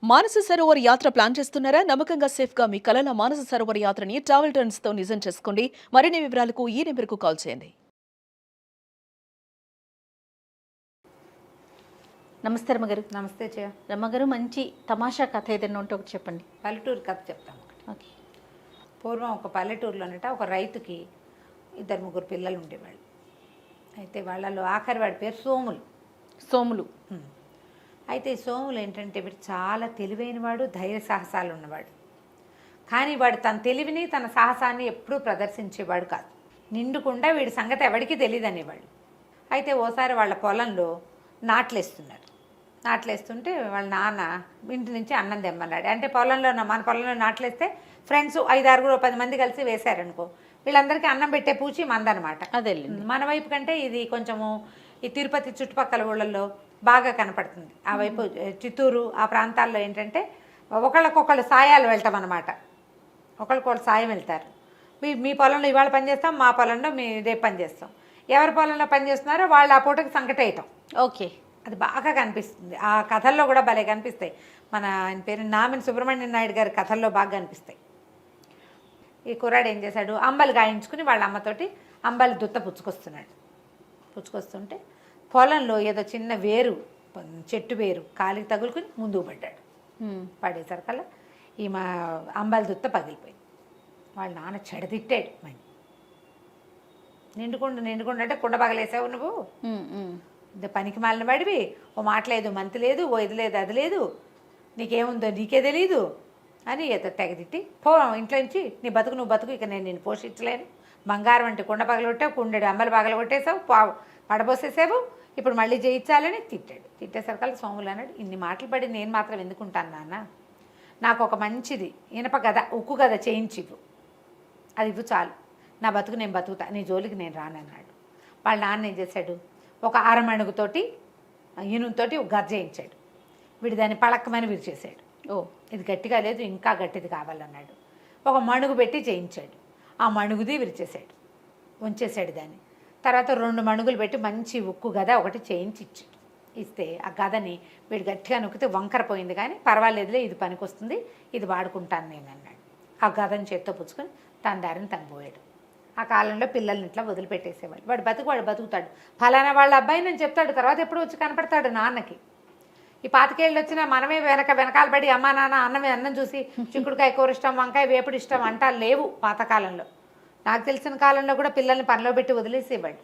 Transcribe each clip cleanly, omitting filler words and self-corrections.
మానస సరోవర్ యాత్ర ప్లాన్ చేస్తున్నారా? నమ్మకంగా సేఫ్ గా మీ కలల మానస సరోవర్ యాత్రని ట్రావెల్ టర్న్స్ తో నిజం చేసుకోండి. మరిన్ని వివరాలకు ఈ నెంబర్కు కాల్ చేయండి. నమస్తే రమ్మగారు. నమస్తే చే రమ్మగారు, మంచి తమాషా కథ ఏదైనా ఉంటే ఒకటి చెప్పండి. పల్లెటూరు కథ చెప్తాను. ఓకే. పూర్వం ఒక పల్లెటూరులోనట ఒక రైతుకి 2-3 పిల్లలు ఉండేవాళ్ళు. అయితే వాళ్ళలో ఆఖరి వాడి పేరు సోములు. సోములు. అయితే ఈ సోములు ఏంటంటే వీడు చాలా తెలివైనవాడు, ధైర్య సాహసాలు ఉన్నవాడు. కానీ వాడు తన తెలివిని తన సాహసాన్ని ఎప్పుడూ ప్రదర్శించేవాడు కాదు. నిండుకుండా వీడి సంగతి ఎవరికీ తెలియదు అనేవాడు. అయితే ఓసారి వాళ్ళ పొలంలో నాట్లేస్తున్నారు. నాట్లేస్తుంటే వాళ్ళ నాన్న ఇంటి నుంచి అన్నం తెమ్మన్నాడు. అంటే మన పొలంలో నాట్లేస్తే ఫ్రెండ్స్ 5-6 10 మంది కలిసి వేశారనుకో, వీళ్ళందరికీ అన్నం పెట్టే పూచి మందనమాట. అదే మన వైపు కంటే ఇది కొంచెము ఈ తిరుపతి చుట్టుపక్కల ఊళ్ళల్లో బాగా కనపడుతుంది. ఆ వైపు చిత్తూరు ఆ ప్రాంతాల్లో ఏంటంటే ఒకళ్ళకొకళ్ళు సాయాలు వెళ్తాం అన్నమాట. ఒకళ్ళకొకళ్ళు సాయం వెళ్తారు. మీ పొలంలో ఇవాళ పని చేస్తాం, మా పొలంలో రేపు పని చేస్తాం. ఎవరి పొలంలో పని చేస్తున్నారో వాళ్ళు ఆ పూటకి సంకటేయటం. ఓకే. అది బాగా కనిపిస్తుంది. ఆ కథల్లో కూడా భలే కనిపిస్తాయి. ఆయన పేరు నామిని సుబ్రహ్మణ్యం నాయుడు గారి కథల్లో బాగా కనిపిస్తాయి. ఈ కుర్రాడు ఏం చేశాడు, అంబలి గాయించుకుని వాళ్ళ అమ్మతోటి అంబలి దుత్త పుచ్చుకొస్తుంటే పొలంలో ఏదో చిన్న చెట్టు వేరు కాలికి తగులుకుని ముందుకు పడ్డాడు. పడేసరికల్లా మా అంబలి దుత్త పగిలిపోయింది. వాళ్ళ నాన్న చెడతిట్టాడు. మని నిండుకుండా అంటే కుండ పగలేసావు నువ్వు, పనికి మాలిన వాడివి, ఓ మాట లేదు మంతి లేదు, ఓ ఇది లేదు అది లేదు, నీకేముందో నీకే తెలీదు అని తెగదిట్టి పో ఇంట్లో నుంచి, నీ బతుకు నువ్వు బతుకు, ఇక నేను నిన్ను పోషించలేను, బంగారం అంటే కుండ పగలగొట్టావు, కుండెడు అమ్మలు పగలగొట్టేసావు, పడబోసేసావు, ఇప్పుడు మళ్ళీ చేయించాలని తిట్టాడు. తిట్టేసరికల్లా సోములు అన్నాడు, ఇన్ని మాటలు పడి నేను మాత్రం ఎందుకుంటాను నాన్న, నాకు ఒక మంచిది ఇనప గద ఉక్కు గద చేయించివు, అది ఇవ్వు చాలు, నా బతుకు నేను బతుకుతా, నీ జోలికి నేను రానన్నాడు. వాళ్ళ నాన్న ఏం చేశాడు, ఒక అరమణుగుతోటి ఇనుముతోటి ఒక గద చేయించాడు. వీడు దాన్ని పళక్కమని విరిచేశాడు. ఓ ఇది గట్టిగా లేదు, ఇంకా గట్టిది కావాలన్నాడు. ఒక మణుగు పెట్టి చేయించాడు. ఆ మణుగుది విరిచేశాడు, ఉంచేశాడు దాన్ని. తర్వాత 2 మణుగులు పెట్టి మంచి ఉక్కు గద ఒకటి చేయించి ఇస్తే ఆ గదని వీడు గట్టిగా నొక్కితే వంకర పోయింది, కానీ పర్వాలేదులే ఇది పనికొస్తుంది, ఇది వాడుకుంటాను నేను అన్నాడు. ఆ గదని చేత్తో పుచ్చుకొని తన దారిని తను పోయాడు. ఆ కాలంలో పిల్లల్ని ఇట్లా వదిలిపెట్టేసేవాళ్ళు. వాడు బతుకుతాడు, ఫలానా వాళ్ళ అబ్బాయి నేను చెప్తాడు, తర్వాత ఎప్పుడు వచ్చి కనపడతాడు నాన్నకి. ఈ 25 ఏళ్ళు వచ్చినా మనమే వెనకాల పడి అమ్మా నాన్న అన్నం చూసి చిక్కుడుకాయ కూర ఇష్టం, వంకాయ వేపుడు ఇష్టం అంటా లేవు పాతకాలంలో. నాకు తెలిసిన కాలంలో కూడా పిల్లల్ని పనిలో పెట్టి వదిలేసేవాళ్ళు,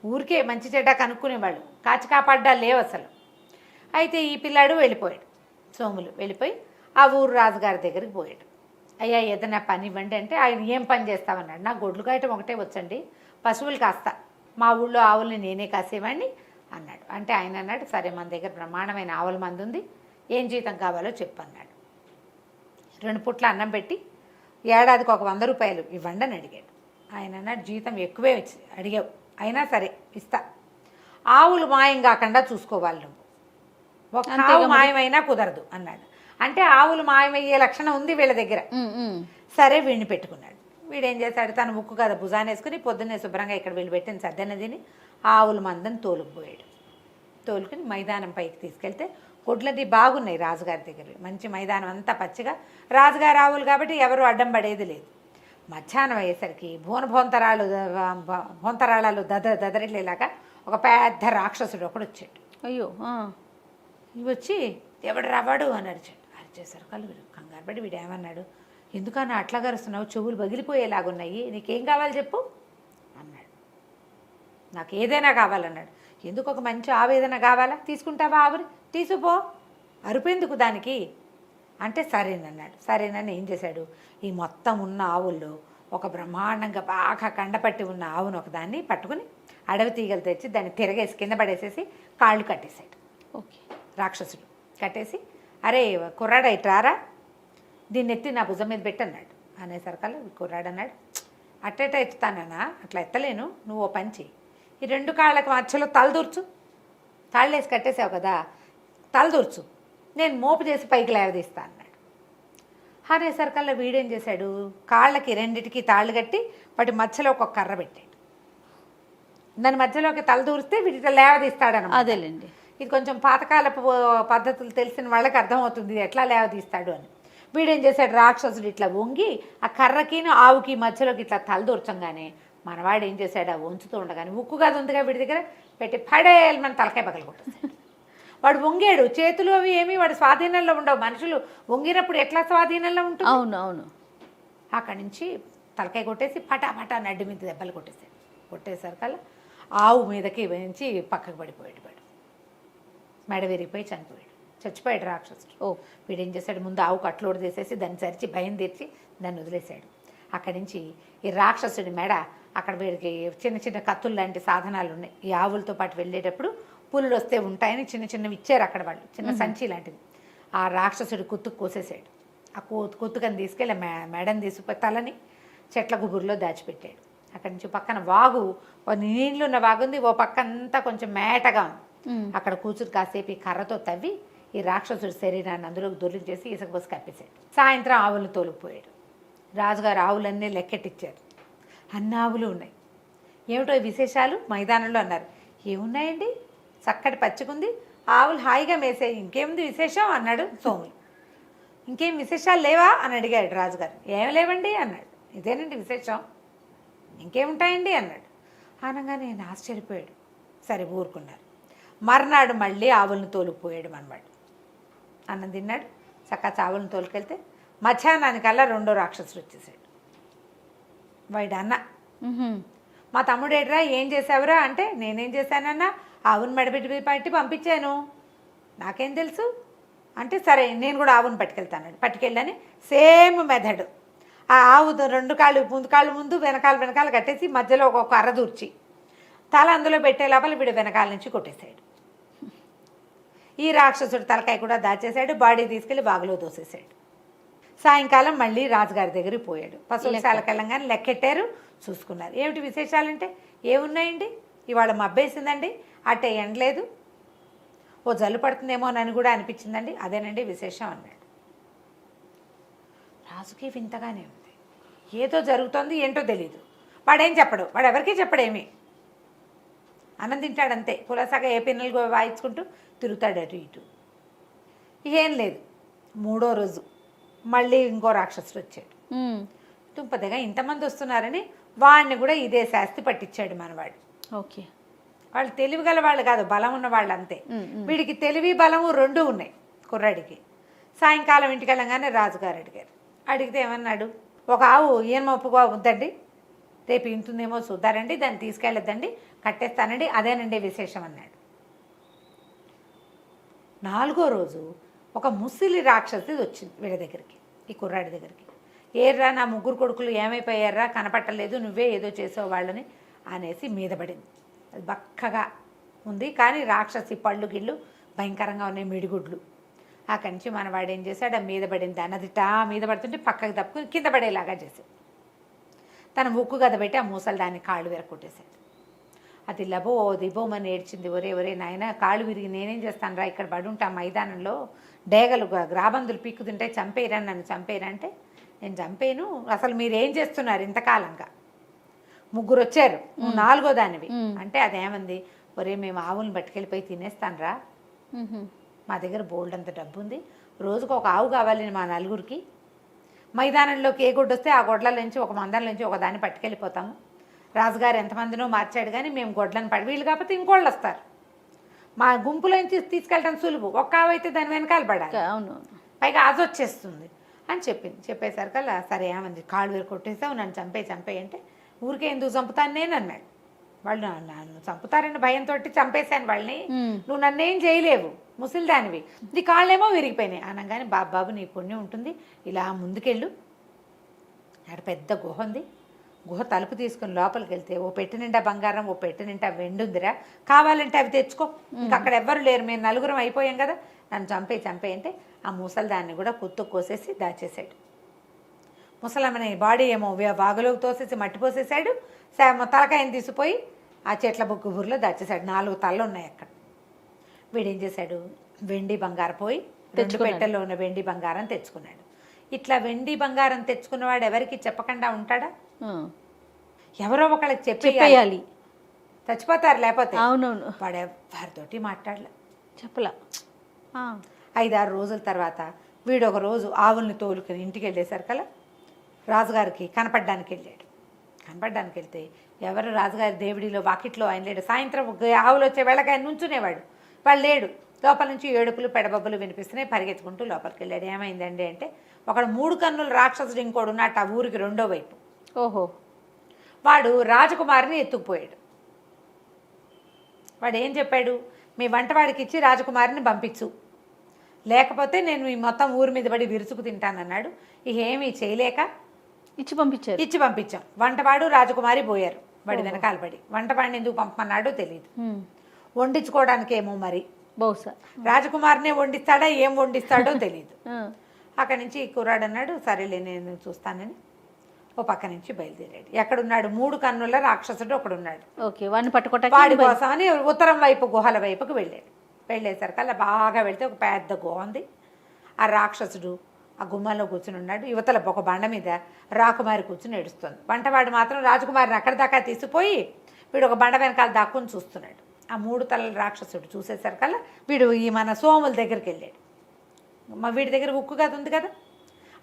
ఊరికే మంచి చెడ్డ కనుక్కునేవాళ్ళు, కాచి కాపాడ్డా లేవు అసలు. అయితే ఈ పిల్లాడు వెళ్ళిపోయాడు. సోములు వెళ్ళిపోయి ఆ ఊరు రాజుగారి దగ్గరికి పోయాడు. అయ్యా ఏదైనా పని ఇవ్వండి అంటే, ఆయన ఏం పని చేస్తామన్నాడు. నాకు గొడ్లు కాయటం ఒకటే వచ్చండి, పశువులు కాస్తా, మా ఊళ్ళో ఆవుల్ని నేనే కాసేవాడిని అన్నాడు. అంటే ఆయన అన్నాడు, సరే మన దగ్గర బ్రహ్మాండమైన ఆవుల మంది ఉంది, ఏం జీతం కావాలో చెప్పు అన్నాడు. 2 పూట్ల అన్నం పెట్టి ఏడాదికి ఒక 100 రూపాయలు ఇవ్వండి అని అడిగాడు. ఆయన అన్నాడు, జీతం ఎక్కువే అడిగావు, అయినా సరే ఇస్తా, ఆవులు మాయం కాకుండా చూసుకోవాలి నువ్వు, ఒక ఆవు మాయమైనా కుదరదు అన్నాడు. అంటే ఆవులు మాయమయ్యే లక్షణం ఉంది వీళ్ళ దగ్గర. సరే వీడిని పెట్టుకున్నాడు. వీడేం చేశాడు, తన ముక్కు కదా భుజాన్ని వేసుకుని పొద్దున్నే శుభ్రంగా ఇక్కడ వీళ్ళు పెట్టిన సద్దన్నదిని ఆవుల మందని తోలుకుపోయాడు. తోలుకుని మైదానం పైకి తీసుకెళ్తే గొడ్లది బాగున్నాయి రాజుగారి దగ్గర, మంచి మైదానం అంతా పచ్చిగా, రాజుగారి ఆవులు కాబట్టి ఎవరు అడ్డం పడేది లేదు. మధ్యాహ్నం అయ్యేసరికి భోంతరాళాలు దదరిల్లేలాగా ఒక పెద్ద రాక్షసుడు ఒకడు వచ్చాడు. అయ్యో. వచ్చి ఎవడు రావాడు అని అరిచేశారు. కంగారు పడి వీడు ఏమన్నాడు, ఎందుకన్నా అట్లా గరుస్తున్నావు, చెవులు పగిలిపోయేలాగున్నాయి, నీకేం కావాలి చెప్పు అన్నాడు. నాకు ఏదైనా కావాలన్నాడు. ఎందుకు, ఒక మంచి ఆవు ఏదైనా కావాలా, తీసుకుంటావా ఆవుని, తీసుకుపో, అరుపెందుకు దానికి అంటే సరేనన్నాడు. సరేనని ఏం చేశాడు, ఈ మొత్తం ఉన్న ఆవుల్లో ఒక బ్రహ్మాండంగా బాగా కండపట్టి ఉన్న ఆవును ఒకదాన్ని పట్టుకుని అడవి తీగలు తెచ్చి దాన్ని తిరగేసి కింద పడేసేసి కాళ్ళు కట్టేశాడు. ఓకే. రాక్షసుడు కట్టేసి, అరే కుర్రాడు ఇట్రారా, దీన్ని ఎత్తి నా భుజం మీద పెట్టన్నాడు. అనేసరికల్లా కుర్రాడు అన్నాడు, అట్టేట ఎత్తుతానన్నా, అట్లా ఎత్తలేను, నువ్వు ఓ పంచి ఈ 2 కాళ్ళకి మధ్యలో తలదూర్చు, తాళ్ళేసి కట్టేసావు కదా, తలదూర్చు, నేను మోపు చేసి పైకి లేవదీస్తా అన్నాడు. అనేసరికల్లా వీడేం చేశాడు, కాళ్ళకి 2టికి తాళ్ళు కట్టి వాటి మధ్యలో ఒక కర్ర పెట్టాడు. దాని మధ్యలోకి తల దూరిస్తే వీటి లేవదీస్తాడనమాట. అదేలేండి. ఇది కొంచెం పాతకాలపు పద్ధతులు తెలిసిన వాళ్ళకి అర్థమవుతుంది ఇది ఎట్లా లేవదీస్తాడు అని. వీడేం చేశాడు, రాక్షసుడు ఇట్లా వంగి ఆ కర్రకి ఆవుకి మధ్యలోకి ఇట్లా తలదూర్చంగానే మనవాడు ఏం చేశాడు, ఆ వంచుతూ ఉండగానే ఉక్కు గది ఉందిగా వీడి దగ్గర పెట్టి పడేయాలి మన తలకాయ పగలు కొట్టేశాడు. వాడు వంగాడు, చేతులు అవి ఏమి వాడు స్వాధీనంలో ఉండవు. మనుషులు వంగినప్పుడు ఎట్లా స్వాధీనంలో ఉంటుంది. అవును అవును. అక్కడి నుంచి తలకాయ కొట్టేసి పటా నడ్డి మీద దెబ్బలు కొట్టేశాడు. కొట్టేసరికల్లా ఆవు మీదకి వేయించి పక్కకు పడిపోయాడు. వాడు మెడ విరిగిపోయి చచ్చిపోయాడు రాక్షసుడు. వీడేం చేశాడు, ముందు ఆవు కట్లోడు తీసేసి దాన్ని సరిచి భయం తీర్చి దాన్ని వదిలేశాడు. అక్కడి నుంచి ఈ రాక్షసుడి మెడ అక్కడ వీడికి చిన్న చిన్న కత్తులు లాంటి సాధనాలు ఉన్నాయి. ఈ ఆవులతో పాటు వెళ్ళేటప్పుడు పులులు వస్తే ఉంటాయని చిన్న చిన్నవి ఇచ్చారు అక్కడ వాళ్ళు, చిన్న సంచి లాంటిది. ఆ రాక్షసుడి కుత్తుకు కోసేసాడు. ఆ కుత్తుకని తీసుకెళ్ళి మెడని తీసుకుపోయి తలని చెట్ల గుబురులో దాచిపెట్టాడు. అక్కడి నుంచి పక్కన వాగు, నీళ్ళు ఉన్న వాగుంది, ఓ పక్క అంతా కొంచెం మేటగా ఉంది. అక్కడ కూర్చుని కాసేపు ఈ కర్రతో తవ్వి ఈ రాక్షసుడి శరీరాన్ని అందులోకి దొర్లించేసి ఇసుక పోసి కప్పేశాడు. సాయంత్రం ఆవులను తోలుకుపోయాడు. రాజుగారు ఆవులన్నీ లెక్కెట్టిచ్చారు. అన్ని ఆవులు ఉన్నాయి. ఏమిటో విశేషాలు మైదానంలో అన్నారు. ఏమున్నాయండి, చక్కటి పచ్చికుంది, ఆవులు హాయిగా మేసాయి, ఇంకేముంది విశేషం అన్నాడు సోములు. ఇంకేం విశేషాలు లేవా అని అడిగాడు రాజుగారు. ఏం లేవండి అన్నాడు. ఇదేనండి విశేషం, ఇంకేముంటాయండి అన్నాడు. అనగానే నేను ఆశ్చర్యపోయాడు. సరే ఊరుకున్నారు. మర్నాడు మళ్ళీ ఆవులను తోలుకుపోయాడు మనవాడు. అన్నం తిన్నాడు, చక్కగా ఆవులను తోలుకెళ్తే మధ్యాహ్నానికల్లా రెండో రాక్షసుడు వచ్చేసాడు. వాడు అన్న, మా తమ్ముడేట్రా ఏం చేసావురా అంటే, నేనేం చేశానన్నా, ఆవును మెడబెట్టి పట్టి పంపించాను, నాకేం తెలుసు అంటే, సరే నేను కూడా ఆవును పట్టుకెళ్తాను. పట్టుకెళ్ళని సేమ్ మెథడ్. ఆ ఆవు రెండు కాళ్ళు ముందు వెనకాల కట్టేసి మధ్యలో ఒక కర్ర దూర్చి తల అందులో పెట్టే లోపల వీడు వెనకాల నుంచి కొట్టేశాడు. ఈ రాక్షసుడు తలకాయ కూడా దాచేశాడు. బాడీ తీసుకెళ్ళి బాగులో దోసేశాడు. సాయంకాలం మళ్ళీ రాజుగారి దగ్గరికి పోయాడు. పశువులకి వెళ్ళంగానే లెక్కెట్టారు, చూసుకున్నారు. ఏమిటి విశేషాలంటే, ఏమున్నాయండి, ఇవాళ మబ్బేసిందండి, అట్టే ఎండలేదు, ఓ జల్లు పడుతుందేమోనని కూడా అనిపించిందండి, అదేనండి విశేషం అన్నాడు. రాజుకి వింతగానే ఉంది, ఏదో జరుగుతోంది, ఏంటో తెలీదు. వాడేం చెప్పడు, వాడు ఎవరికీ చెప్పడేమి, అన్నం తింటాడంతే, పులసగా ఏ పిన్నలు వాయించుకుంటూ తిరుగుతాడు అటు ఇటు. ఏం లేదు. మూడో రోజు మళ్ళీ ఇంకో రాక్షసుడు వచ్చాడు. తుంపదగా ఇంతమంది వస్తున్నారని వాడిని కూడా ఇదే శాస్తి పట్టించాడు మనవాడు. ఓకే, వాళ్ళు తెలివి గల వాళ్ళు కాదు, బలం ఉన్న వాళ్ళు అంతే. వీడికి తెలివి బలము రెండూ ఉన్నాయి కుర్రాడికి. సాయంకాలం ఇంటికి వెళ్ళగానే రాజుగారు అడిగారు. అడిగితే ఏమన్నాడు, ఒక ఆవు ఈయన ఒప్పుగా ఉందండి, రేపు ఇంటుందేమో చూద్దారండి, దాన్ని తీసుకెళ్ళొద్దండి, కట్టేస్తానండి, అదేనండి విశేషం అన్నాడు. నాలుగో రోజు ఒక ముసిలి రాక్షసి వచ్చింది వీళ్ళ దగ్గరికి, ఈ కుర్రాడి దగ్గరికి. ఏర్రా నా ముగ్గురు కొడుకులు ఏమైపోయారా, కనపట్టలేదు, నువ్వే ఏదో చేసావు వాళ్ళని అనేసి మీద పడింది. అది బక్కగా ఉంది, కానీ రాక్షసి పళ్ళు గిళ్ళు భయంకరంగా ఉన్నాయి, మిడిగుడ్లు. అక్కడి నుంచి మనవాడు ఏం చేశాడు, ఆ మీద పడింది అన్నదిటా మీద పడుతుంటే పక్కకు తప్పుకుని కింద పడేలాగా చేశాడు. తన ముక్కు గద పెట్టి ఆ మూసలు దాన్ని కాళ్ళు విరగొట్టేశాడు. అది లబో దిబోమని ఏడ్చింది. ఒరే నాయన, కాళ్ళు విరిగి నేనేం చేస్తాను రా, ఇక్కడ పడి ఉంటా మైదానంలో, డేగలు గ్రాబందులు పీక్కుతుంటే చంపేయరా, నన్ను చంపేయరా అంటే, నేను చంపేను, అసలు మీరేం చేస్తున్నారు ఇంతకాలంగా, ముగ్గురు వచ్చారు, నువ్వు నాలుగో దానివి అంటే, అదేమంది, ఒరే మేము ఆవులను పట్టుకెళ్ళిపోయి తినేస్తాను రా, మా దగ్గర బోల్డ్ అంత డబ్బు ఉంది, రోజుకు ఒక ఆవు కావాలని మా నలుగురికి, మైదానంలోకి ఏ గొడ్డు వస్తే ఆ గొడ్ల నుంచి ఒక మందల నుంచి ఒక దాన్ని పట్టుకెళ్ళిపోతాము, రాజుగారు ఎంతమందినో మార్చాడు కానీ మేము గొడ్లను పడి, వీళ్ళు కాకపోతే ఇంకోళ్ళు వస్తారు, మా గుంపులోంచి తీసుకెళ్ళడం సులువు, ఒక్క ఆవు అయితే దాని వెనకాల పడాలి, అవును, పైగా అది వచ్చేస్తుంది అని చెప్పింది. చెప్పేసరికల్లా సరే ఏమంది, కాళ్ళు వేరు కొట్టేసావు, నన్ను చంపేయి అంటే, ఊరికే ఎందుకు చంపుతాను నేను అన్నాడు. వాళ్ళు నన్ను చంపుతారని భయంతో చంపేశాను వాళ్ళని, నువ్వు నన్నేం చేయలేవు, ముసలిదానివి, నీ కాళ్ళేమో విరిగిపోయినాయి అనగానే, బాబు నీ పుణ్యం ఉంటుంది, ఇలా ముందుకెళ్ళు, అక్కడ పెద్ద గుహ ఉంది, గుహ తలుపు తీసుకుని లోపలికి వెళ్తే ఓ పెట్టె నిండా బంగారం, ఓ పెట్టె నిండా వెండి ఉందిరా, కావాలంటే అవి తెచ్చుకో, ఇంకా అక్కడ ఎవ్వరు లేరు, మేము నలుగురం అయిపోయాం కదా, నన్ను చంపేయి అంటే ఆ ముసలి దాన్ని కూడా కుత్తు కోసేసి దాచేశాడు. ముసలమ్మని బాడీ ఏమో వాగులోకి తోసేసి మట్టి పోసేసాడు, తలకాయని తీసిపోయి ఆ చెట్ల బుర్రలో దాచేశాడు. 4 తలలు ఉన్నాయి అక్కడ. వీడేం చేశాడు, వెండి బంగారం పోయి 2 పెట్టెల్లో ఉన్న వెండి బంగారం తెచ్చుకున్నాడు. ఇట్లా వెండి బంగారం తెచ్చుకున్నవాడు ఎవరికి చెప్పకుండా ఉంటాడా, ఎవరో ఒకళ్ళకి చెప్పేయాలి, చచ్చిపోతారు లేకపోతే. అవునవును. వాడు ఎవరితోటి మాట్లాడలే, చెప్పలా 5-6 రోజుల తర్వాత వీడు ఒక రోజు ఆవుల్ని తోలుకుని ఇంటికి వెళ్ళేసరికల్లా రాజుగారికి కనపడడానికి వెళ్తే ఎవరు రాజుగారి దేవుడిలో వాకిట్లో ఆయన లేడు. సాయంత్రం ఆవులు వచ్చే వేళకి ఆయన నుంచునేవాడు, వాళ్ళు లేడు. లోపల నుంచి ఏడుపులు పెడబబ్బులు వినిపిస్తున్నాయి. పరిగెత్తుకుంటూ లోపలికి వెళ్ళాడు. ఏమైందండి అంటే ఒకడు 3 కన్నుల రాక్షసుడు ఇంకోడు ఉన్నట్టు ఆ ఊరికి రెండో వైపు. ఓహో. వాడు రాజకుమారిని ఎత్తుకుపోయాడు. వాడు ఏం చెప్పాడు, మీ వంటవాడికి ఇచ్చి రాజకుమారిని పంపించు, లేకపోతే నేను మీ మొత్తం ఊరి మీద పడి విరుచుకు తింటానన్నాడు. ఇక ఏమీ చేయలేక ఇచ్చి పంపించాం. వంటవాడు రాజకుమారి పోయారు వాడి వెనకాల పడి. వంటవాడిని ఎందుకు పంపమన్నాడో తెలియదు, వండించుకోవడానికేమో మరి బహుశా రాజకుమారినే వండిస్తాడా ఏం వండిస్తాడో తెలియదు. అక్కడి నుంచి కుర్రాడు అన్నాడు, సరేలే నేను చూస్తానని ఓ పక్క నుంచి బయలుదేరాడు. ఎక్కడున్నాడు, 3 కన్నుల రాక్షసుడు ఒకడున్నాడు. వాడి కోసం అని ఉత్తరం వైపు గుహల వైపుకు వెళ్ళాడు. వెళ్ళేసరికి అలా బాగా వెళ్తే ఒక పెద్ద గుహ ఉంది. ఆ రాక్షసుడు ఆ గుమ్మలో కూర్చుని ఉన్నాడు. యువతల ఒక బండ మీద రాకుమారి కూర్చుని ఏడుస్తుంది. వంటవాడు మాత్రం రాజకుమారిని అక్కడి దాకా తీసుకుపోయి వీడు ఒక బండ వెనకాల దాక్కుని చూస్తున్నాడు. ఆ 3 తలల రాక్షసుడు చూసేసరికల్లా వీడు ఈ మన సోముల దగ్గరికి వెళ్ళాడు. వీడి దగ్గర ఉక్కు గద ఉంది కదా,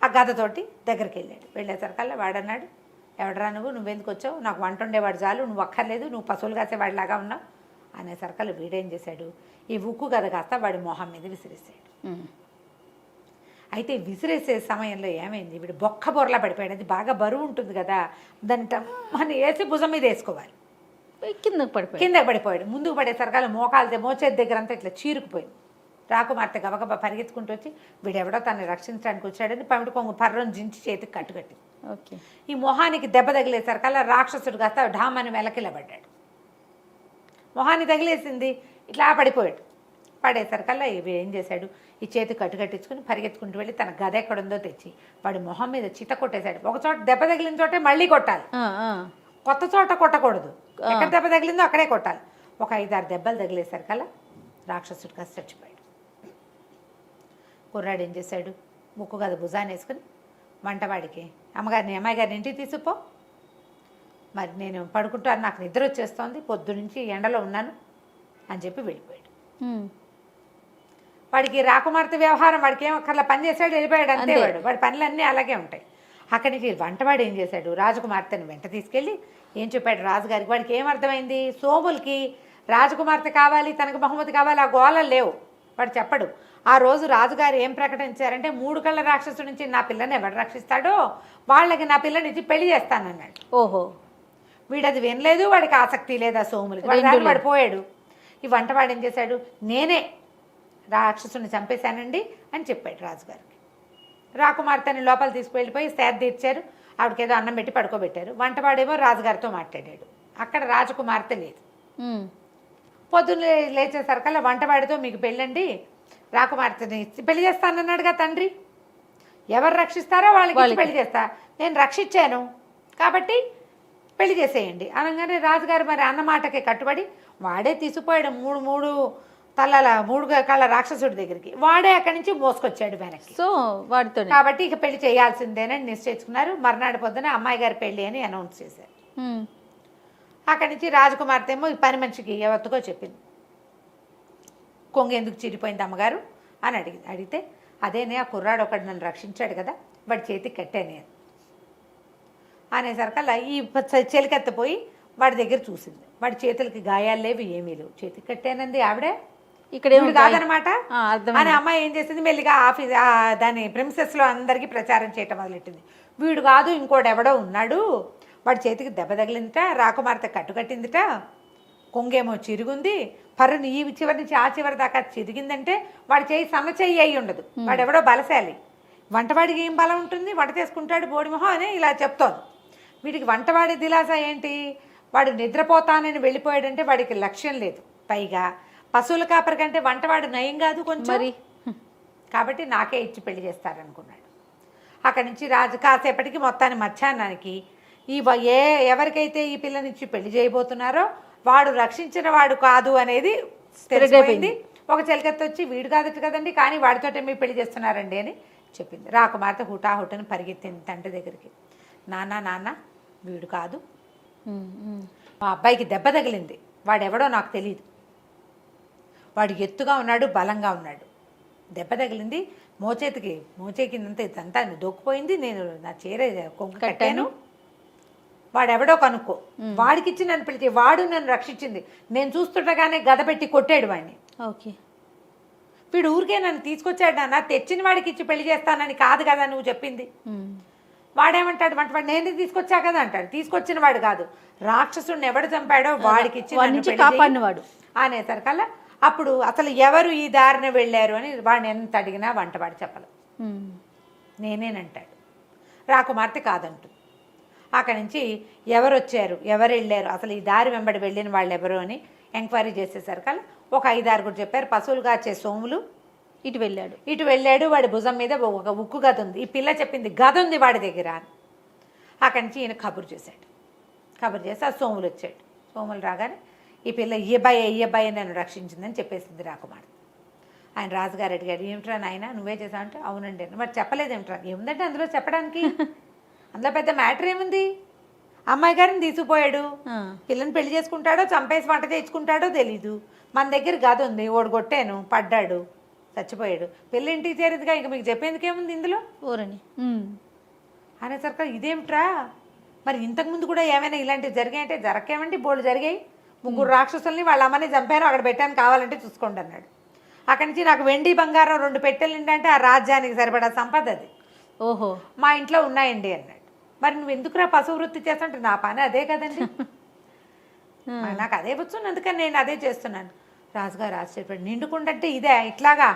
ఆ గదతోటి దగ్గరికి వెళ్ళాడు. వెళ్ళేసరికల్లా వాడన్నాడు, ఎవడరా నువ్వెందుకు వచ్చావు, నాకు వంట ఉండేవాడు చాలు, నువ్వు అక్కర్లేదు, నువ్వు పశువులు కాసేవాడిలాగా ఉన్నావు అనేసరికల్లా వీడేం చేశాడు, ఈ ఉక్కు గద కాస్త వాడి మొహం మీద విసిరేసాడు. అయితే విసిరేసే సమయంలో ఏమైంది, వీడు బొక్క బొరలా పడిపోయాడు. అది బాగా బరువు ఉంటుంది కదా, దాన్ని టమ్మని వేసి భుజం మీద వేసుకోవాలి. కిందకి పడిపోయాడు. ముందుకు పడేసరికల్లా మోచేతి దగ్గర అంతా ఇట్లా చీరుకుపోయింది. రాకుమార్తె గబగబా పరిగెత్తుకుంటూ వచ్చి వీడెవడో తనని రక్షించడానికి వచ్చాడని పమిడి కొంగు పర్రను జించి చేతికి కట్టుకట్టి ఈ మొహానికి దెబ్బ తగిలేసరికల్లా రాక్షసుడు కాస్త ఢామని వెలకిలబడ్డాడు. మొహాన్ని తగిలేసింది, ఇట్లా పడిపోయాడు. పడేసరికల్లా ఇవి ఏం చేశాడు, ఈ చేతి కట్టుకట్టించుకుని పరిగెత్తుకుంటూ వెళ్ళి తన గద ఎక్కడుందో తెచ్చి వాడి మొహం మీద చిత కొట్టేశాడు. ఒక చోట దెబ్బ తగిలిన చోటే మళ్ళీ కొట్టాలి, కొత్త చోట కొట్టకూడదు. ఎక్కడ దెబ్బ తగిలిందో అక్కడే కొట్టాలి. ఒక 5-6 దెబ్బలు తగిలేసరికల్లా రాక్షసుడు కాస్త చచ్చిపోయాడు. కుర్రాడు ఏం చేశాడు, ముక్కు గద భుజాన్ని వేసుకుని వంటవాడికి అమ్మాయి గారిని ఇంటికి తీసుకుపో, మరి నేను పడుకుంటాను, నాకు నిద్ర వచ్చేస్తోంది, పొద్దునుంచి ఎండలో ఉన్నాను అని చెప్పి వెళ్ళిపోయాడు. వాడికి రాకుమార్తె వ్యవహారం వాడికి ఏం అక్కర్లా, పని చేశాడు వెళ్ళిపోయాడు అంతే. వాడి పనులన్నీ అలాగే ఉంటాయి. అక్కడి నుంచి వంటవాడు ఏం చేశాడు, రాజకుమార్తెను వెంట తీసుకెళ్ళి ఏం చెప్పాడు రాజుగారికి. వాడికి ఏమర్థమైంది, సోములకి రాజకుమార్తె కావాలి, తనకు బహుమతి కావాలి, ఆ గోళలు లేవు. వాడు చెప్పడు. ఆ రోజు రాజుగారు ఏం ప్రకటించారంటే 3 కళ్ళ రాక్షసు నుంచి నా పిల్లని ఎవరు రక్షిస్తాడో వాళ్ళకి నా పిల్లని ఇచ్చి పెళ్లి చేస్తానన్నాడు. ఓహో. వీడది వినలేదు, వాడికి ఆసక్తి లేదు ఆ సోములకి. వాడు పోయాడు. ఈ వంటవాడు ఏం చేశాడు, నేనే రాక్షసుని చంపేశానండి అని చెప్పాడు రాజుగారికి. రాకుమార్తెని లోపల తీసుకువెళ్ళిపోయి సేద తీర్చారు. ఆవిడకేదో అన్నం పెట్టి పడుకోబెట్టారు. వంటవాడేమో రాజుగారితో మాట్లాడాడు. అక్కడ రాజకుమార్తె లేదు. పొద్దున్న లేచేసరికల్లా వంటవాడితో మీకు పెళ్ళండి, రాకుమార్తెని పెళ్లి చేస్తానన్నాడుగా తండ్రి, ఎవరు రక్షిస్తారో వాళ్ళకి పెళ్లి చేస్తా, నేను రక్షించాను కాబట్టి పెళ్లి చేసేయండి అనగానే రాజుగారు మరి అన్నమాటకి కట్టుబడి వాడే తీసుకుపోయాడు 3 కళ్ళ రాక్షసుడి దగ్గరికి. వాడే అక్కడి నుంచి మోసుకొచ్చాడు వెనక్కి. సో వాడితో కాబట్టి ఇక పెళ్లి చేయాల్సిందేనని నిశ్చయించుకున్నారు. మర్నాడు పొద్దున అమ్మాయి గారి పెళ్లి అని అనౌన్స్ చేశారు. అక్కడి నుంచి రాజకుమార్తె ఏమో ఈ పని మనిషికి ఎవరికో చెప్పింది, కొంగు ఎందుకు చిరిపోయింది అమ్మగారు అని అడిగితే అదేనే ఆ కుర్రాడు ఒకడు నన్ను రక్షించాడు కదా, వాడి చేతికి కట్టానే అనేసరికల్లా ఈ చెలికెత్తపోయి వాడి దగ్గర చూసింది. వాడి చేతులకి గాయాలు లేవు, ఏమీ లేవు, చేతికి కట్టానంది ఆవిడే, ఇక్కడ కాదనమాట అని. అమ్మాయి ఏం చేసింది, మెల్లిగా దాని ప్రిన్సెస్లో అందరికీ ప్రచారం చేయటం మొదలెట్టింది. వీడు కాదు ఇంకోటి ఎవడో ఉన్నాడు, వాడి చేతికి దెబ్బ తగిలిందిట, రాకుమార్తె కట్టుకట్టిందిట, కొంగేమో చిరుగుంది, పర్రుని ఈ చివరి నుంచి ఆ చివరి దాకా చిరిగిందంటే వాడి చేయి సమచెయ్యి అయి ఉండదు, వాడెవడో బలశాలి, వంటవాడికి ఏం బలం ఉంటుంది, వంట చేసుకుంటాడు బోడిమొహం అని ఇలా చెప్తోంది. వీడికి వంటవాడి దిలాస ఏంటి, వాడు నిద్రపోతానని వెళ్ళిపోయాడంటే వాడికి లక్ష్యం లేదు. పైగా పశువుల కాపరి కంటే వంటవాడు నయం కాదు కొంచెం, కాబట్టి నాకే ఇచ్చి పెళ్లి చేస్తారనుకున్నాడు. అక్కడి నుంచి రాజు కాసేపటికి మొత్తాన్ని మధ్యాహ్నానికి ఎవరికైతే ఈ పిల్లనిచ్చి పెళ్లి చేయబోతున్నారో వాడు రక్షించిన వాడు కాదు అనేది తెలిసిపోయింది. ఒక చెలికత్తి వచ్చి వీడు కాదట కదండి, కానీ వాడితోటే మీ పెళ్లి చేస్తున్నారండి అని చెప్పింది. రాకుమార్తె హుటాహుటని పరిగెత్తింది తండ్రి దగ్గరికి. నాన్న వీడు కాదు, మా అబ్బాయికి దెబ్బ తగిలింది, వాడెవడో నాకు తెలియదు, వాడు ఎత్తుగా ఉన్నాడు, బలంగా ఉన్నాడు. దెబ్బ తగిలింది మోచే కిందంతా ఇదంతా దొక్కిపోయింది. నేను నా చీర కొంగు కట్టాను. వాడెవడో కనుక్కో, వాడికిచ్చి నన్ను పిలిచి వాడు నన్ను రక్షించింది. నేను చూస్తుండగానే గద పెట్టి కొట్టాడు వాడిని. ఓకే. వీడు ఊరికే నన్ను తీసుకొచ్చాడు నాన్న, తెచ్చిన వాడికి ఇచ్చి పెళ్లి చేస్తానని కాదు కదా నువ్వు చెప్పింది. వాడేమంటాడు, వాడు నేనే తీసుకొచ్చా కదా అంటాడు. తీసుకొచ్చిన వాడు కాదు, రాక్షసుడిని ఎవడు చంపాడో వాడికి ఇచ్చి కాపాడినవాడు అనేసరికల్లా అప్పుడు అసలు ఎవరు ఈ దారిన వెళ్ళారు అని వాడిని ఎంత అడిగినా వంటవాడు చెప్పలేదు. నేనేనంటాడు. రాకుమార్తె కాదంటుంది. అక్కడి నుంచి ఎవరు వచ్చారు, ఎవరు వెళ్ళారు, అసలు ఈ దారి వెంబడి వెళ్ళిన వాళ్ళు ఎవరు అని ఎంక్వైరీ చేసేసరికల్లా ఒక 5-6 చెప్పారు. పశువులు కాచే సోములు ఇటు వెళ్ళాడు. వాడి భుజం మీద ఒక ఉక్కు గద ఉంది. ఈ పిల్ల చెప్పింది గద ఉంది వాడి దగ్గర అని. అక్కడి నుంచి ఈయన కబురు చేశాడు. కబురు చేసి ఆ సోములు వచ్చాడు. సోములు రాగానే ఈ పిల్ల ఈ అబ్బాయి నన్ను రక్షించిందని చెప్పేసింది రాకుమార్తె. ఆయన రాజుగారు అడిగాడు, ఏమిట్రా నాయన నువ్వే చేసావు అంటే, అవునండి. మరి చెప్పలేదు ఏమిట్రా? ఏముందంటే అందులో చెప్పడానికి, అందులో పెద్ద మ్యాటర్ ఏముంది? అమ్మాయి గారిని తీసుకుపోయాడు, పిల్లని పెళ్లి చేసుకుంటాడో చంపేసి వంట చేయించుకుంటాడో తెలీదు. మన దగ్గర గద ఉంది, ఓడగొట్టాను, పడ్డాడు, చచ్చిపోయాడు. పెళ్ళి ఇంటికి చేరేదిగా, ఇక మీకు చెప్పేందుకేముంది ఇందులో ఊరని అనేసరికి ఇదేమిట్రా, మరి ఇంతకుముందు కూడా ఏమైనా ఇలాంటివి జరిగాయంటే, జరగకేమండి బోళ్ళు జరిగాయి. 3 రాక్షసుల్ని వాళ్ళ అమ్మని చంపారు, అక్కడ పెట్టాను కావాలంటే చూసుకోండి అన్నాడు. అక్కడి నుంచి నాకు వెండి బంగారం 2 పెట్టెలు ఏంటంటే ఆ రాజ్యానికి సరిపడా సంపద అది. ఓహో, మా ఇంట్లో ఉన్నాయండి అన్నాడు. మరి నువ్వు ఎందుకురా పశు వృత్తి చేస్తుంటే, నా పని అదే కదండి, నాకు అదే వచ్చు, అందుకని నేను అదే చేస్తున్నాను. రాజుగారు ఆశ్చర్యపడి, నిండుకుండంటే ఇదే ఇట్లాగా?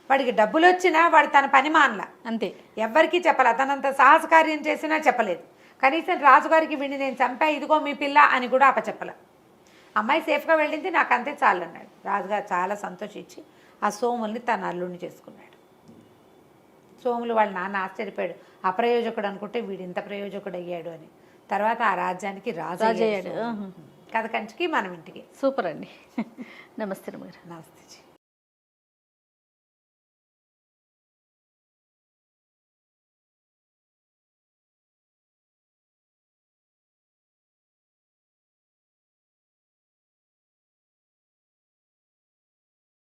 వాడికి డబ్బులు వచ్చినా వాడు తన పని మానలా, అంతే. ఎవ్వరికీ చెప్పాల, తనంత సాహసకార్యం చేసినా చెప్పలేదు. కనీసం రాజుగారికి వీడిని నేను చంపా, ఇదిగో మీ పిల్ల అని కూడా అప్పచెప్పల. అమ్మాయి సేఫ్గా వెళ్ళింది, నాకు అంతే చాలు అన్నాడు. రాజుగారు చాలా సంతోషించి ఆ సోముల్ని తన అల్లుడిని చేసుకున్నాడు. సోములు వాళ్ళ నాన్న ఆశ్చర్యపోయాడు, అప్రయోజకుడు అనుకుంటే వీడు ఇంత ప్రయోజకుడు అయ్యాడు అని. తర్వాత ఆ రాజ్యానికి రాజు అయ్యాడు. కథ కంచికి మనం ఇంటికి. సూపర్ అండి. నమస్తే. నమస్తే.